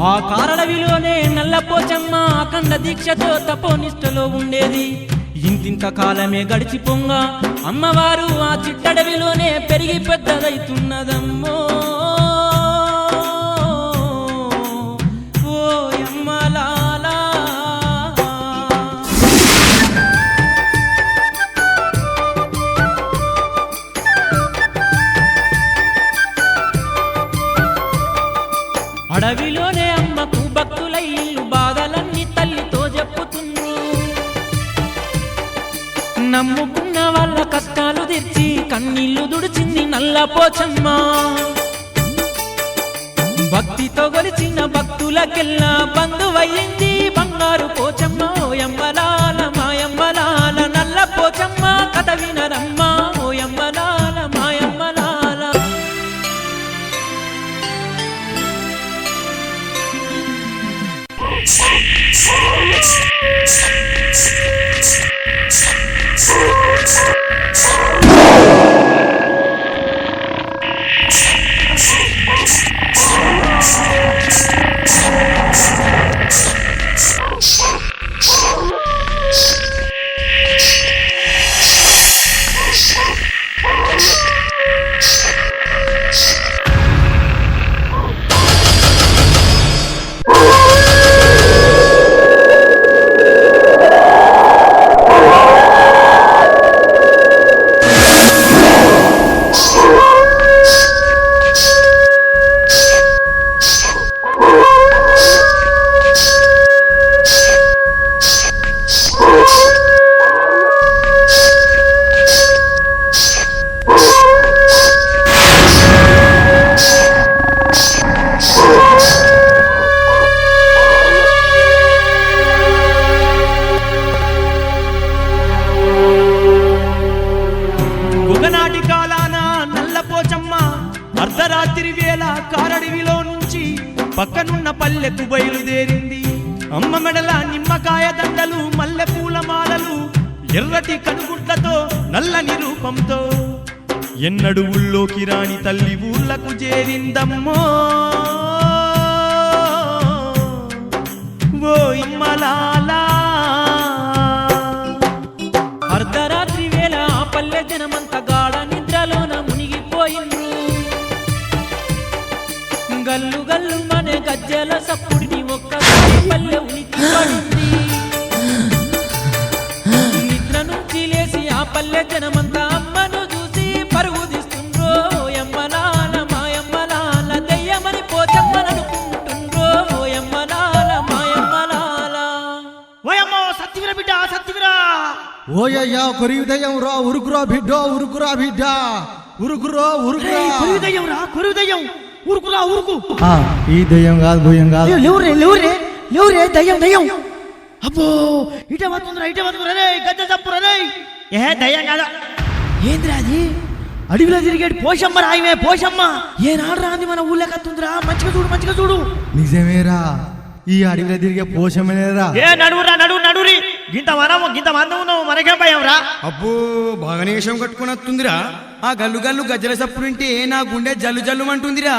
ఆ కారడవిలోనే నల్లపోచమ్మ అఖండ దీక్షతో తపోనిష్టలో ఉండేది. ఇంతింత కాలమే గడిచిపోంగ అమ్మవారు ఆ చిట్టడవిలోనే పెరిగి పెద్దదైతున్నదమ్మో. ఓ యమ్మలాలా అడవిలోనే అమ్మకు భక్తులై ఇల్లు బాధలన్నీ తల్లితో చెప్పుతుండ్రు. నమ్ముకున్న వాళ్ళ కష్టాలు తెచ్చి కన్నీళ్లు దుడిచింది నల్లపోచమ్మ. భక్తితో గొలిచిన భక్తులకెల్లా బంధువయ్యింది బంగారు పోచమ్మ. ఓ యమ్మలాల మాయమ్మలాల నల్లపోచమ్మ కథ వినరమ్మ. ఓ యమ్మలాల మాయమ్మలాల ఒకనాటి కాలాన నల్లపోచమ్మ అర్ధరాత్రి వేళ కారడివిలో నుంచి పక్కనున్న పల్లెకు బయలుదేరింది. అమ్మ మెడల నిమ్మకాయ దండలు మల్లెపూల మాలలు ఎర్రటి కనుగుడ్లతో నల్లని రూపంతో ఎన్నడు ఊళ్ళోకి రాని తల్లి ఊళ్ళకు చేరిందమ్మో. ఓ యమ్మలాలా అర్ధరాత్రి వేళ ఆ పల్లె జనమంత గాఢ నిద్రలోన మునిగిపోయిండ్రు. గల్లు గల్లు మనే గజ్జల సప్పుడిని ఒక్కసారి పల్లె ఉనికి పడింది. నిద్ర నుంచి లేసి ఆ పల్లె జనమంతా అమ్మను చూసి పరుగు తీస్తుండ్రో. యమ్మలాల మాయమ్మలాల దెయ్యమని పోచమ్మననుకుంటుండ్రో. యమ్మలాల మాయమ్మలాల ఓయమ్మో సత్తివిర బిడ్డ సత్తివిరా. ఓయ్యా కొరివిదయం రా ఉరుకురా బిడ్డ ఉరుకురా బిడ్డ ఉరుకురో ఉరుకురా. కొరివిదయం రా కొరివిదయం ఉరుకురా ఉరుకు. ఈ దయ్యం కాదు భూయం కాదు. లేవురే లేవురే లేవురే దయ్యం దయ్యం. అబ్బో ఇట వస్తుందిరా రే గద్ద చప్పురా రే. ఏ దయ్యం కాదా ఏంద్రా అది? అడవిలో తిరిగేటి పోషమ్మ రాయమే పోషమ్మ. ఏనాడు రాంది మన ఊళ్ళో కత్తుందిరా. మంచిగా చూడు. నిజమేరా ఈ అడవిలో తిరిగే పోషమేరా. ఏ నడువురి గింత మంది ఉన్నావు మనకేం భయం రా. అబ్బో బాగానే వేషం కట్టుకుని వస్తుందిరా. ఆ గల్లు గల్లు గజ్జల సప్పుడుంటే నా గుండె జల్లు జల్లు అంటుందిరా.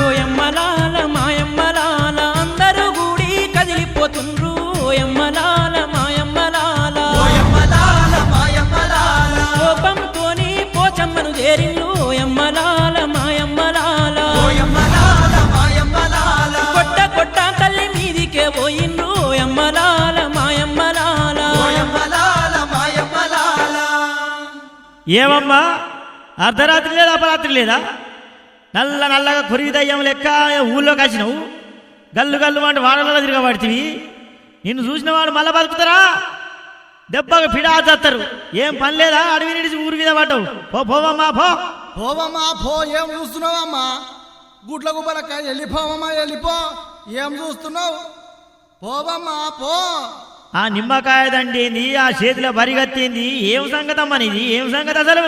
ఓ యమ్మలాల మాయమ్మలాల అందరూ గూడి కదిలిపోతుండ్రు. ఓ యమ్మలాల మాయమ్మలాల కోపంతోని పోచమ్మను చేరిండ్రు. ఓ యమ్మలాల మాయమ్మలాల కొట్ట తల్లి మీదికే పోయిండ్రు. ఓ యమ్మలాల మాయమ్మలాల ఏమమ్మా అర్ధరాత్రి లేదా అపరాత్రి లేదా? నల్లగా కొరివి దయ్యం లెక్క ఊళ్ళో కాసినావు. గల్లు అంటే వాడలలో తిరగబడితివి. నిన్ను చూసిన వాడు మళ్ళా బతుకుతారా? దెబ్బగా ఫిడా చేస్తారు. ఏం పని లేదా? అడవి నిడిచి ఊరి మీద పడ్డావు. పోవమ్మా పోవమ్మా పో. ఏం చూస్తున్నావమ్మా? గుడ్ల గుబ్బలక్క వెళ్ళిపోవమ్మా వెళ్ళిపో. ఏం చూస్తున్నావు? పోవమ్మా పో. ఆ నిమ్మకాయ దండేంది, ఆ చేతిలో బరిగత్తేంది, ఏం సంగతి అమ్మా నీది? ఏం సంగతి అసలు?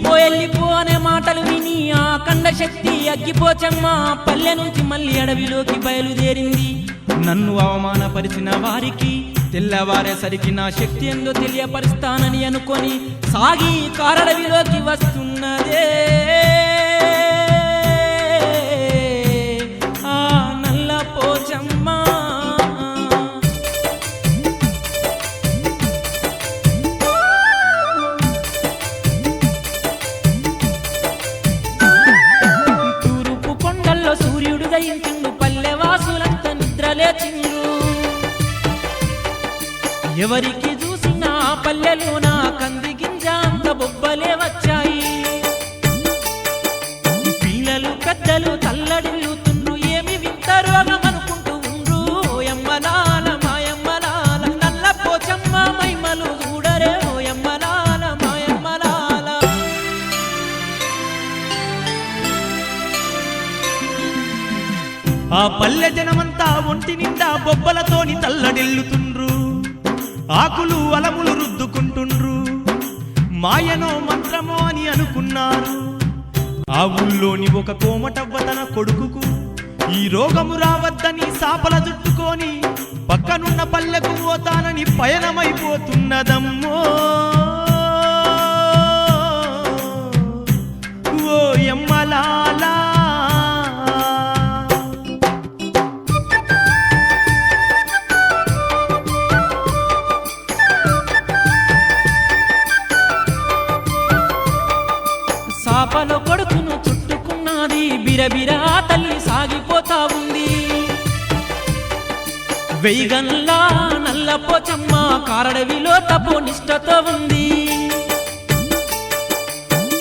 వెళ్ళిపో అనే మాటలు విని ఆ కండ శక్తి అగ్గిపోచమ్మ పల్లె నుంచి మళ్ళీ అడవిలోకి బయలుదేరింది. నన్ను అవమానపరిచిన వారికి తెల్లవారేసరికి నా శక్తి ఏందో తెలియపరుస్తానని అనుకొని సాగి కారడవిలోకి వస్తున్నదే ఆ నల్ల పోచమ్మ. తూర్పు కొండల్లో సూర్యుడు దయించిండు, పల్లెవాసులంతా నిద్రలేచిండు. ఎవరికి చూసినా పల్లెలోన కంది గింజ అంత బొబ్బలే వచ్చాయి. పిల్లలు పెద్దలు తల్లడిల్లుతుండ్రు, ఏమి వింత రోగం అనుకుంటూ ఉండ్రు. ఓయమ్మలాల మాయమ్మలాల నల్ల పోచమ్మ మైమలు చూడరే. ఓయమ్మలాల మాయమ్మలాల. ఆ పల్లె జనమంతా ఒంటి నిండా బొబ్బలతోని తల్లడిల్లుతుండ్రు, ఆకులు అలములు రుద్దుకుంటుండ్రు. మాయనో మంత్రమో అని అనుకున్నారు. ఆ ఊళ్ళోని ఒక కోమటవ్వ తన కొడుకుకు ఈ రోగము రావద్దని సాపల చుట్టుకొని పక్కనున్న పల్లెకు పోతానని పయనమైపోతున్నదమ్మో. ఓ యమ్మలాలా. సాపలో కొడుకును చుట్టుకున్నది, బిరబిరా తల్లి సాగిపోతా ఉంది. వెయ్యగన్లా నల్ల పోచమ్మ కారడవిలో తపో నిష్టతో ఉంది.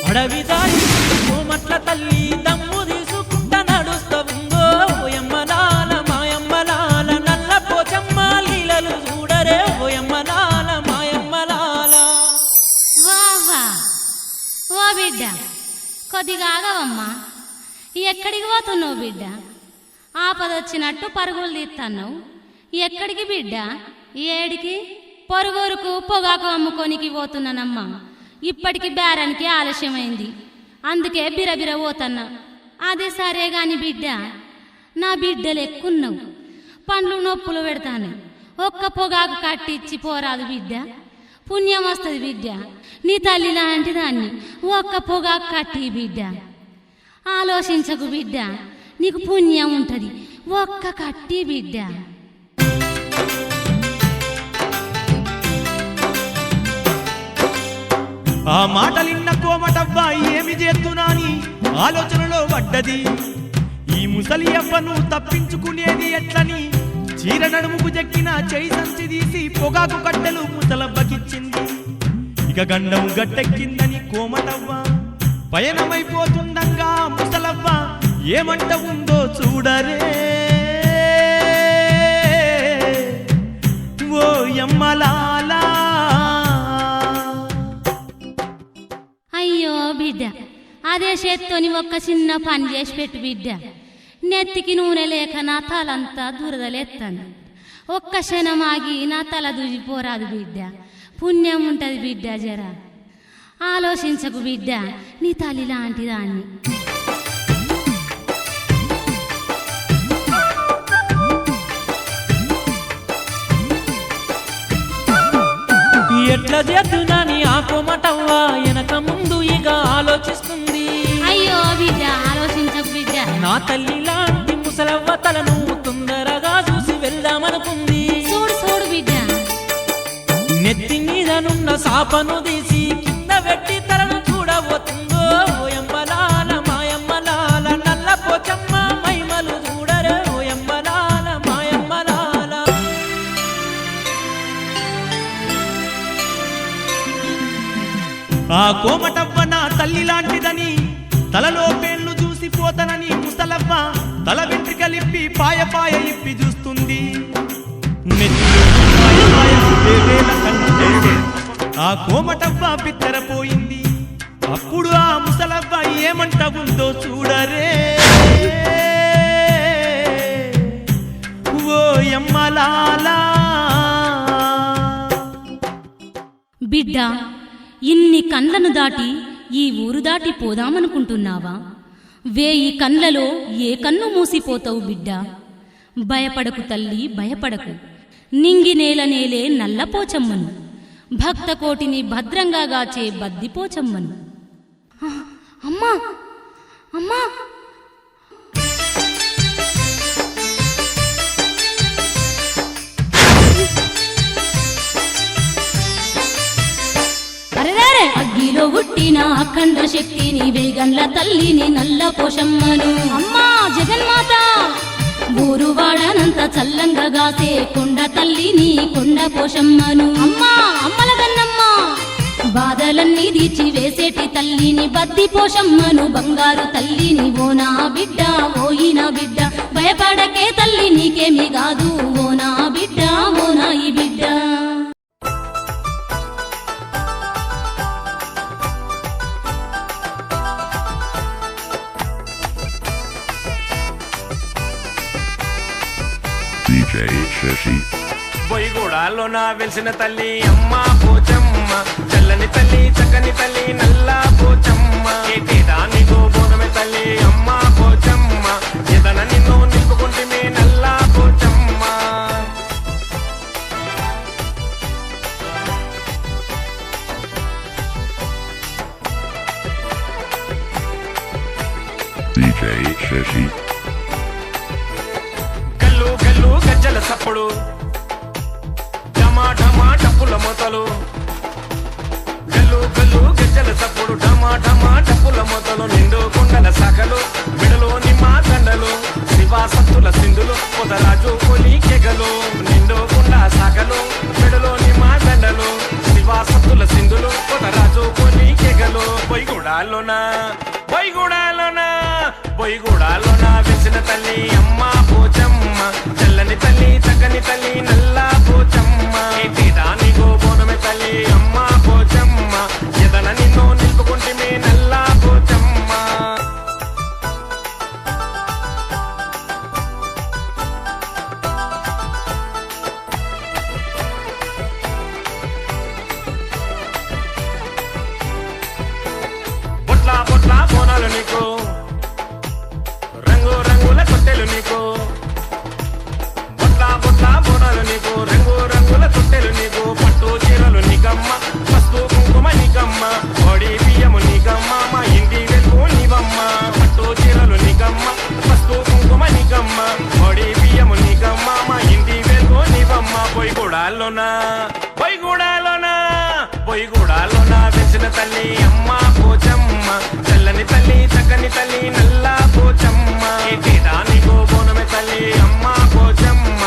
అడవి దారి కోమట్ల తల్లి దమ్ము తీసుకుంటా నడుస్తూ ఉందో. ఓయమ్మలాల మాయమ్మలాల నల్ల పోచమ్మ లీలలు చూడరే. ఓయమ్మలాల మాయమ్మలాల. ఓ బిడ్డ కొద్దిగా ఆగవమ్మా. ఎక్కడికి పోతున్నావు బిడ్డ? ఆపదొచ్చినట్టు పరుగులు తీస్తున్నావు. ఎక్కడికి బిడ్డ? ఏడికి? పొరుగురుకు పొగాకు అమ్ముకోనికి పోతున్నానమ్మా. ఇప్పటికి బేరానికి ఆలస్యమైంది, అందుకే బిరబిర పోతున్నా. అదే సరే గాని బిడ్డ, నా బిడ్డలు ఎక్కున్నావు, పండ్లు నొప్పులు పెడతాను. ఒక్క పొగాకు కట్టిచ్చి పోరాదు బిడ్డ, పుణ్యం వస్తుంది బిడ్డ. నీ తల్లి లాంటి దాన్ని ఒక్క పొగాకు కట్టి బిడ్డ. ఆలోచించకు బిడ్డ, నీకు పుణ్యం ఉంటుంది. ఒక్క కట్టి బిడ్డ. ఆ మాటలిన్న కోమటవ్వ ఏమి చేస్తున్నాని ఆలోచనలో పడ్డది. ఈ ముసలి అవ్వను తప్పించుకునేది ఎట్లని చీర నడుముకు చెక్కిన చేయి సంచి తీసి పొగాకు కట్టెలు ముసలవ్వకిచ్చింది. ఇక గండం గట్టెక్కిందని కోమటవ్వ పయనమైపోతుండగా ముసలవ్వ ఏమంట ఉందో చూడరే. ఓ యమ్మలాలా. అయ్యో బిడ్డ, అదే చేత్తోని ఒక్క చిన్న పని చేసి పెట్టు బిడ్డ. నెత్తికి నూనె లేక నా తలంతా దురదలేస్తాను. ఒక్క క్షణం ఆగి నా తల దూజిపోరాదు బిడ్డ, పుణ్యం ఉంటుంది బిడ్డ. జరా ఆలోచించకు బిడ్డ, నీ తల్లి లాంటి దాన్ని. ఎట్లా చేద్దునని ఆ కోమటవ్వ వెనక ముందు ఇక ఆలోచిస్తుంది. అయ్యో బిడ్డ, ఆలోచించకు బిడ్డ. నా తల్లి లాంటి ముసలవ్వ తలను తొందరగా చూసి వెళ్దామనుకుంది. చూడు చూడు బిడ్డ, నెత్తి మీదనున్న సాపను తీసి కింద పెట్టి తలను చూడబోతుందో. ఓయమ్మలాల మాయమ్మలాల నల్ల పోచమ్మ మైమలు చూడరే. ఓయమ్మలాల మాయమ్మలాల. ఆ కోమటవ్వ నా తల్లి లాంటిదని తలలో పేర్లు చూసిపోతనని ముసలవ్వ తల వెంట్రుకలిప్పి పాయ పాయ ఇప్పి చూస్తుంది. ఆ కోమటవ్వ బిత్తరపోయింది. అప్పుడు ఆ ముసలవ్వ ఏమంట ఉందో చూడరే. ఓ యమ్మలాలా. బిడ్డ, ఇన్ని కండ్లను దాటి ఈ ఊరు దాటి పోదామనుకుంటున్నావా? వేయి కన్లలో ఏ కన్ను మూసిపోతావు బిడ్డ. భయపడకు తల్లి భయపడకు, నింగి నేల నేలే నల్లపోచమ్మను, భక్త కోటిని భద్రంగా గాచే బద్దిపోచమ్మను. అమ్మా అమ్మా అరెరే అగ్గిలో పుట్టిన అఖండ శక్తిని, వేగండ్ల తల్లిని, నల్ల పోషమ్మను. అమ్మా జగన్మాత ఊరువాడనంత చల్లంగా గాసే కొండ తల్లిని, కొండ పోషమ్మను. అమ్మా అమ్మల గన్నమ్మ బాధలన్నీ తీర్చి వేసేటి తల్లిని, బద్ది పోషమ్మను, బంగారు తల్లిని. ఓ నా బిడ్డ ఓయిన బిడ్డ, భయపడకే తల్లి నీకేమి కాదు. ఓ నా బిడ్డ ఓ నాయి బిడ్డ. DJ Shashi. బొయ్యగూడాల్లో నా వెలిసిన తల్లి అమ్మ పోచమ్మ, చల్లని తల్లి చక్కని తల్లి నల్ల పోచమ్మ. ఏటేటా నీకు బోనమే తల్లి అమ్మ పోచమ్మ, ఎదన నిన్ను నిలుపుకుంటే నల్ల పోచమ్మ. DJ Shashi. గల్లు గల్లు గజ్జల సప్పుడు, ఢమా ఢమా డప్పుల మొతలు. గల్లు గల్లు గజ్జల సప్పుడు, ఢమా ఢమా డప్పుల మొతలు. నిండు కుండల శాఖలు, మెడలో నిమ్మ దండలు, శివాసత్తుల సింధులు, పొదరాజు కొలి కెగలు. నిండు కుండ శాఖలు, మెడలో నిమ్మ దండలు, శివాసత్తుల సింధులు, పొదరాజు కొలి కెగలు. బొయ్యగూడాల్లోనా బొయ్యగూడాల్లోనా బొయ్యగూడాల్లోనా వెలిసిన తల్లి అమ్మ పోచమ్మ, చల్లని తల్లి చక్కని తల్లి నల్ల పోచమ్మ. ఏటేటా నీకు బోనమే తల్లి అమ్మ పోచమ్మ, ఎదన నిన్ను నిలుపుకుంటే నల్ల పోచమ్మ. బొట్ల బొట్ల బోనాలు నీకు, రంగు రంగుల తొట్టెలు నీకు. బొట్ల బొట్ల బోనాలు నీకు, రంగు రంగుల తొట్టెలు నీకు. పట్టు చీరలు నీకమ్మ, పసుపు కుంకుమ నీకమ్మ, ఒడి బియ్యము నీకమ్మ, మా ఇంటి వెలుగు నీవమ్మ. పట్టు చీరలు నీకమ్మ, పసుపు కుంకుమ నీకమ్మ, ఒడి బియ్యము నీకమ్మ, మా ఇంటి వెలుగు నీవమ్మ. బొయ్యగూడాల్లోనా బొయ్యగూడాల్లోనా బొయ్యగూడాల్లోనా వెలిసిన తల్లి అమ్మ పోచమ్మ, చల్లని తల్లి చక్కని తల్లి నల్ల పోచమ్మ. ఏటేటా నీకు బోనమే తల్లి అమ్మ పోచమ్మ,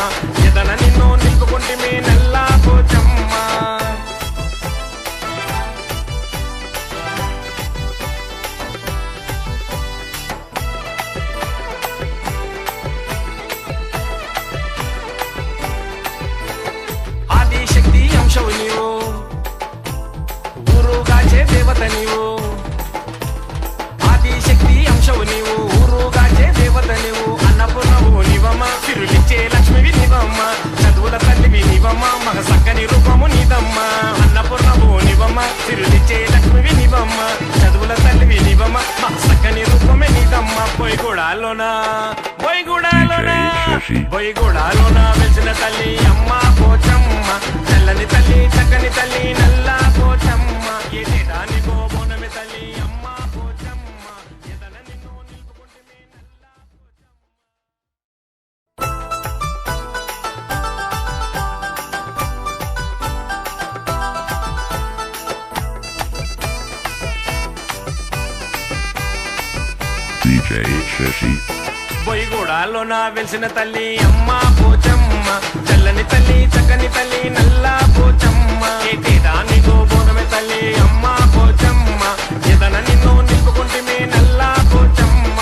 ఎదన నిన్ను నిలుపుకుంటే నల్ల పోచమ్మ. ఆదిశక్తి అంశవు నీవు, ఊరుగాచే దేవత నీవు. ఆదిశక్తి అంశవు నీవు, ఊరుగాచే దేవత నీవు. అన్నపూర్ణవు నీవమ్మ, సిరులిచ్చే లక్ష్మివి నీవమ్మ, చదువుల తల్లివి నీవమ్మ, మగ సక్కని రూపము నీదమ్మ. అన్నపూర్ణవు నీవమ్మ, సిరులిచ్చే లక్ష్మివి నీవమ్మ, చదువుల తల్లివి నీవమ్మ, మగ సక్కని రూపమే నీదమ్మ. బొయ్యగూడాల్లోనా బొయ్యగూడాల్లోనా బొయ్యగూడాల్లోనా వెలిసిన తల్లి అమ్మ పోచమ్మ, చల్లని తల్లి చక్కని తల్లి నల్ల పోచమ్మ. ఏటేటా నీకు బోనమే తల్లి అమ్మ పోచమ్మ, ఎదన నిన్ను నిలుపుకుంటే నల్ల DJ Shashi. బొయ్యగూడాల్లోనా వెలిసిన తల్లి అమ్మ పోచమ్మ, చల్లని తల్లి చక్కని తల్లి నల్ల పోచమ్మ. ఏటేటా నీకు బోనమే తల్లి అమ్మ పోచమ్మ, ఎదన నిన్ను నిలుపుకుంటే నల్ల పోచమ్మ.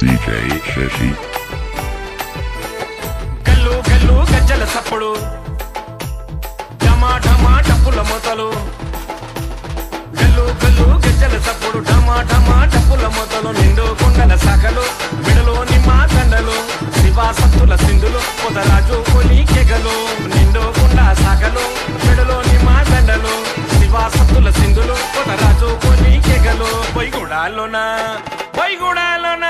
DJ Shashi. గల్లు గల్లు గజ్జల సప్పుడు, ఢమా ఢమా డప్పుల మొతలు. గల్లు గల్లు గల్లు గజ్జల సప్పుడు ఢమా ఢమా డప్పుల మొదలు నిండు కొండల శాఖలు మెడలో నిమ్మ దండలు శివాసత్తుల సింధులు పొదరాజు కొలి కెగలు నిండు కొండ శాఖలు మెడలో నిమ్మ దండలు శివాసత్తుల సింధులు పొదరాజు కొలి కెగలు బొయ్యగూడాలోన బొయ్యగూడాలోన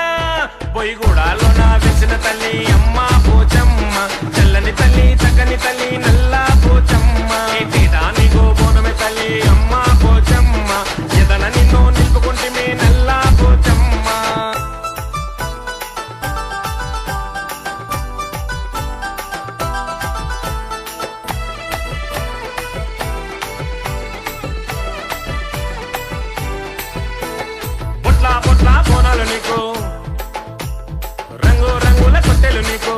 వెలిసిన తల్లి అమ్మ పోచమ్మ చల్లని తల్లి చక్కని తల్లి నల్ల పోచమ్మ నీకో బోనమే తల్లి అమ్మ పోచమ్మ ఎదన నిన్ను నిలుపుకుంటే నల్ల పోచమ్మ బొట్ల బొట్ల బోనాలు నీకు రంగు రంగుల తొట్టెలు నీకు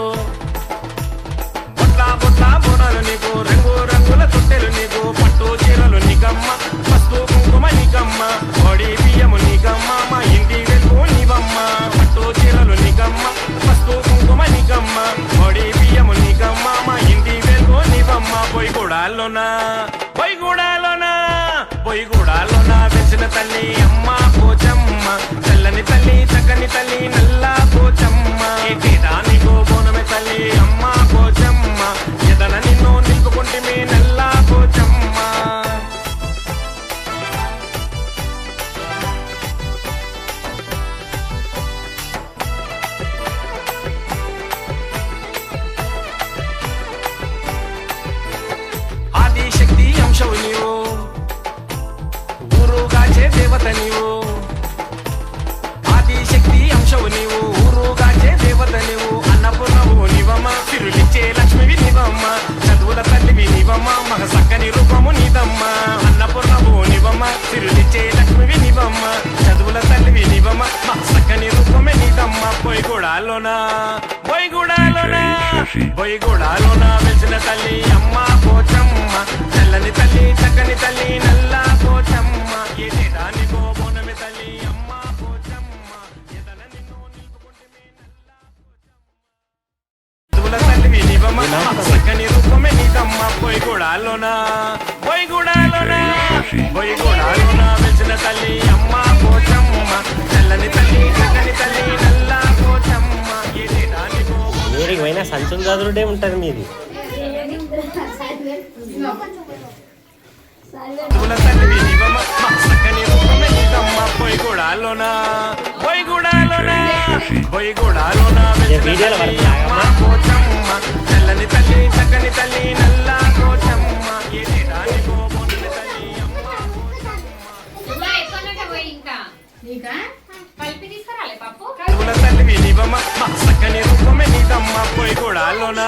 బొట్ల బొట్ల బోనాలు నీకు రంగు రంగుల తొట్టెలు నీకు పట్టు చీరలు నీకమ్మ పసుపు కుంకుమ నీకమ్మ పొడి బియ్యము నీకమ్మ మా ఇంటి వెలుగు నీవమ్మ పట్టు చీరలు నీకమ్మ పసుపు కుంకుమ నీకమ్మ పొడి బియ్యము నీకమ్మ మా ఇంటి వెలుగు నీవమ్మ బొయ్యగూడాలోన వెలిసిన తల్లి అమ్మ పోచమ్మ చల్లని తల్లి చక్కని తల్లి నల్ల పోచమ్మ నీకో బోనమే తల్లి అమ్మ పోచమ్మ ఎదన నిన్ను నిలుపుకుంటే నల్ల పోచమ్మ ఆదిశక్తి అంశవు నీవు ఊరుగాచే దేవత నీవు ఆదిశక్తి అంశవు నీవు ఊరుగాచే దేవత నీవు అన్నపూర్ణవు నీవమ్మ సిరులిచ్చే లక్ష్మివి నీవమ్మ చదువుల తల్లివి నీవమ్మ మగ సక్కని రూపము నీదమ్మ అన్నపూర్ణవు నీవమ్మ సిరులిచ్చే లక్ష్మివి నీవమ్మ చదువుల తల్లివి నీవమ్మ మగ సక్కని రూపమే నీదమ్మ బొయ్యగూడాలోన వెలిసిన తల్లి అమ్మ పోచమ్మ చల్లని తల్లి చక్కని తల్లి నల్ల పోచమ్మ నీకో బోనమే తల్లి అమ్మ పోచమ్మ ఎదన నిన్ను నిలుపుకుంటే చదువుల తల్లివి నీవమ్మ చక్కని రూపమే నీదమ్మ బొయ్యగూడాలోన వెలిసిన తల్లి అమ్మ పోచమ్మ చల్లని తల్లి చక్కని తల్లి నల్ల పోచమ్మ నీకో మీరికి పోయినా సంచులు చదువుడే ఉంటుంది మీది చదువుల తల్లివి నీవమ్మ చక్కని రూపమే నీదమ్మ బొయ్యగూడాలోన వీడియోలో వెలిసిన అమ్మ పోచమ్మ చల్లని తల్లి చక్కని తల్లి నల్ల పోచమ్మ నీకో బోనమే తల్లి అమ్మ చదువుల తల్లివి నీవమ్మ చక్కని రూపమే నీదమ్మ బొయ్యగూడాలోన